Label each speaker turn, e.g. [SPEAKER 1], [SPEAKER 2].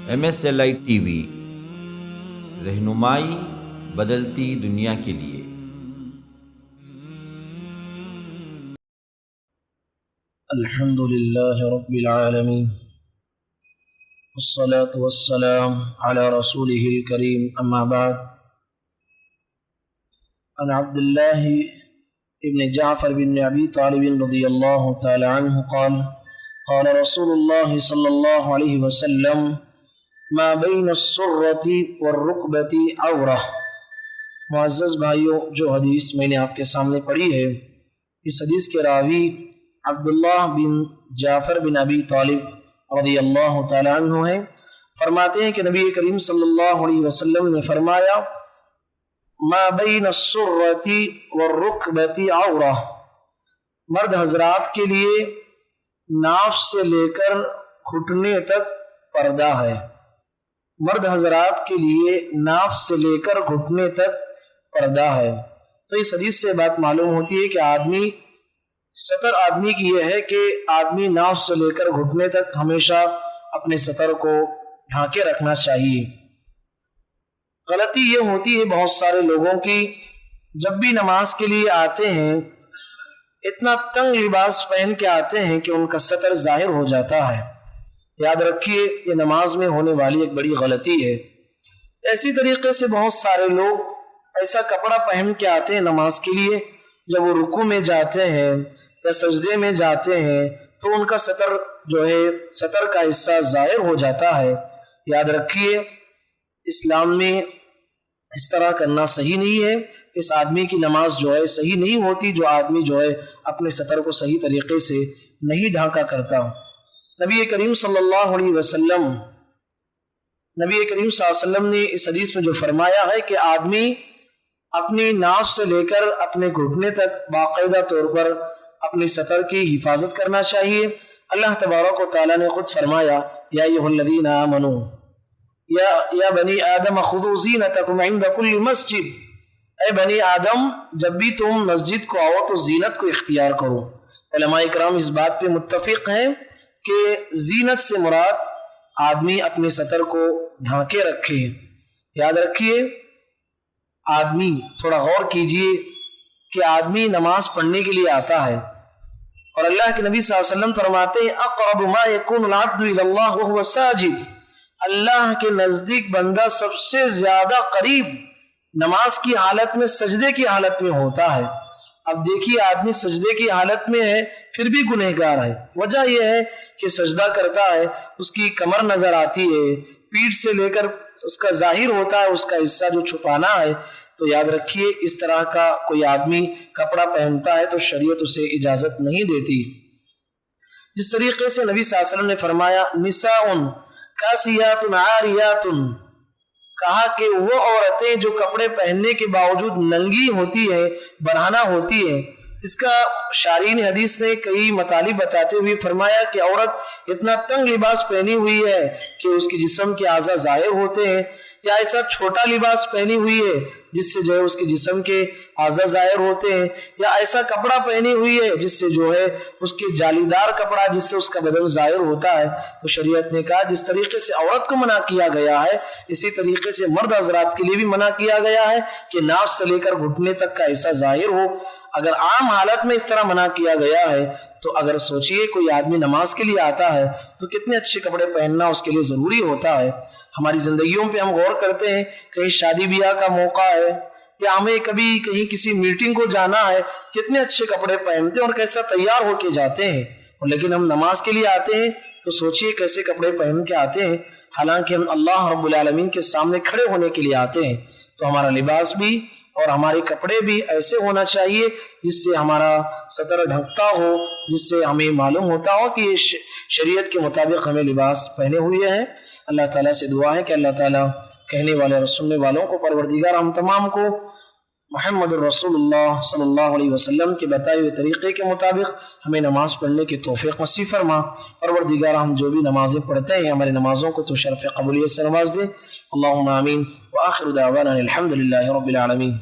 [SPEAKER 1] MSLI TV رہنمائی بدلتی دنیا کے لیے۔
[SPEAKER 2] الحمد للہ رب العالمین والصلاة والسلام على رسوله الكريم اما بعد عن عبد الله ابن جعفر بن ابي طالب رضي الله تعالى عنه قال قال رسول الله صلى الله عليه وسلم ما بين السرة والركبة عورة۔ معزز بھائیو، جو حدیث میں نے آپ کے سامنے پڑھی ہے، اس حدیث کے راوی عبداللہ بن جعفر بن ابی طالب رضی اللہ تعالی عنہ ہیں۔ فرماتے ہیں کہ نبی کریم صلی اللہ علیہ وسلم نے فرمایا ما بین السرۃ والرکبۃ عورہ، مرد حضرات کے لیے ناف سے لے کر گھٹنے تک پردہ ہے۔ مرد حضرات کے لیے ناف سے لے کر گھٹنے تک پردہ ہے۔ تو اس حدیث سے بات معلوم ہوتی ہے کہ سطر آدمی کی یہ ہے کہ آدمی ناف سے لے کر گھٹنے تک ہمیشہ اپنے سطر کو ڈھانکے رکھنا چاہیے۔ غلطی یہ ہوتی ہے بہت سارے لوگوں کی، جب بھی نماز کے لیے آتے ہیں اتنا تنگ لباس پہن کے آتے ہیں کہ ان کا سطر ظاہر ہو جاتا ہے۔ یاد رکھیے، یہ نماز میں ہونے والی ایک بڑی غلطی ہے۔ ایسی طریقے سے بہت سارے لوگ ایسا کپڑا پہن کے آتے ہیں نماز کے لیے، جب وہ رکوع میں جاتے ہیں یا سجدے میں جاتے ہیں تو ان کا سطر کا حصہ ظاہر ہو جاتا ہے۔ یاد رکھیے، اسلام میں اس طرح کرنا صحیح نہیں ہے۔ اس آدمی کی نماز صحیح نہیں ہوتی جو آدمی اپنے سطر کو صحیح طریقے سے نہیں ڈھانکا کرتا۔ نبی کریم صلی اللہ علیہ وسلم نے اس حدیث میں جو فرمایا ہے کہ آدمی اپنی ناف سے لے کر اپنے گھٹنے تک باقاعدہ طور پر اپنی سطر کی حفاظت کرنا چاہیے۔ اللہ تبارک و تعالیٰ نے خود فرمایا یا ایھا الذین آمنوا یا بنی آدم خذوا زینتکم عند کل مسجد، اے بنی آدم جب بھی تم مسجد کو آؤ تو زینت کو اختیار کرو۔ علماء کرام اس بات پہ متفق ہیں کہ زینت سے مراد آدمی اپنے سطر کو ڈھانکے رکھے۔ یاد رکھیے، آدمی تھوڑا غور کیجئے کہ آدمی نماز پڑھنے کے لیے آتا ہے اور اللہ کے نبی صلی اللہ علیہ وسلم فرماتے ہیں اقرب ما یکون العبد الی اللہ وهو ساجد، اللہ کے نزدیک بندہ سب سے زیادہ قریب نماز کی حالت میں سجدے کی حالت میں ہوتا ہے۔ اب دیکھیے، آدمی سجدے کی حالت میں ہے پھر بھی گنہگار ہے۔ وجہ یہ ہے کہ سجدہ کرتا ہے، اس کی کمر نظر آتی ہے، پیٹھ سے لے کر اس کا ظاہر ہوتا ہے اس کا حصہ جو چھپانا ہے۔ تو یاد رکھیے، اس طرح کا کوئی آدمی کپڑا پہنتا ہے تو شریعت اسے اجازت نہیں دیتی۔ جس طریقے سے نبی صلی اللہ علیہ وسلم نے فرمایا نساء کاسیات عاریات، کہا کہ وہ عورتیں جو کپڑے پہننے کے باوجود ننگی ہوتی ہیں، برہنہ ہوتی ہیں۔ اس کا شارحین حدیث نے کئی مطالب بتاتے ہوئے فرمایا کہ عورت اتنا تنگ لباس پہنی ہوئی ہے کہ اس کے جسم کے اعضاء ظاہر ہوتے ہیں، یا ایسا چھوٹا لباس پہنی ہوئی ہے جس سے اس کے جسم کے اعضاء ظاہر ہوتے ہیں، یا ایسا کپڑا پہنی ہوئی ہے جس سے اس کے جالیدار کپڑا جس سے اس کا بدن ظاہر ہوتا ہے۔ تو شریعت نے کہا جس طریقے سے عورت کو منع کیا گیا ہے اسی طریقے سے مرد حضرات کے لیے بھی منع کیا گیا ہے کہ ناف سے لے کر گھٹنے تک کا حصہ ظاہر ہو۔ اگر عام حالت میں اس طرح منع کیا گیا ہے تو اگر سوچئے کوئی آدمی نماز کے لیے آتا ہے تو کتنے اچھے کپڑے پہننا اس کے لیے ضروری ہوتا ہے۔ ہماری زندگیوں پہ ہم غور کرتے ہیں، کہیں شادی بیاہ کا موقع ہے یا ہمیں کبھی کہیں کسی میٹنگ کو جانا ہے، کتنے اچھے کپڑے پہنتے ہیں اور کیسا تیار ہو کے جاتے ہیں، لیکن ہم نماز کے لیے آتے ہیں تو سوچئے کیسے کپڑے پہن کے آتے ہیں، حالانکہ ہم اللہ رب العالمین کے سامنے کھڑے ہونے کے لیے آتے ہیں۔ تو ہمارا لباس بھی اور ہمارے کپڑے بھی ایسے ہونا چاہیے جس سے ہمارا سطر ڈھکتا ہو، جس سے ہمیں معلوم ہوتا ہو کہ شریعت کے مطابق ہمیں لباس پہنے ہوئے ہیں۔ اللہ تعالیٰ سے دعا ہے کہ اللہ تعالیٰ کہنے والے اور سننے والوں کو پروردگار ہم تمام کو محمد الرسول اللہ صلی اللہ علیہ وسلم کے بتائے ہوئے طریقے کے مطابق ہمیں نماز پڑھنے کی توفیق نصیب فرما۔ پروردگار ہم جو بھی نمازیں پڑھتے ہیں ہماری نمازوں کو تو شرف قبولیت سے نواز دے۔ اللہم آمین، وآخر دعوانا الحمد للہ رب العالمین۔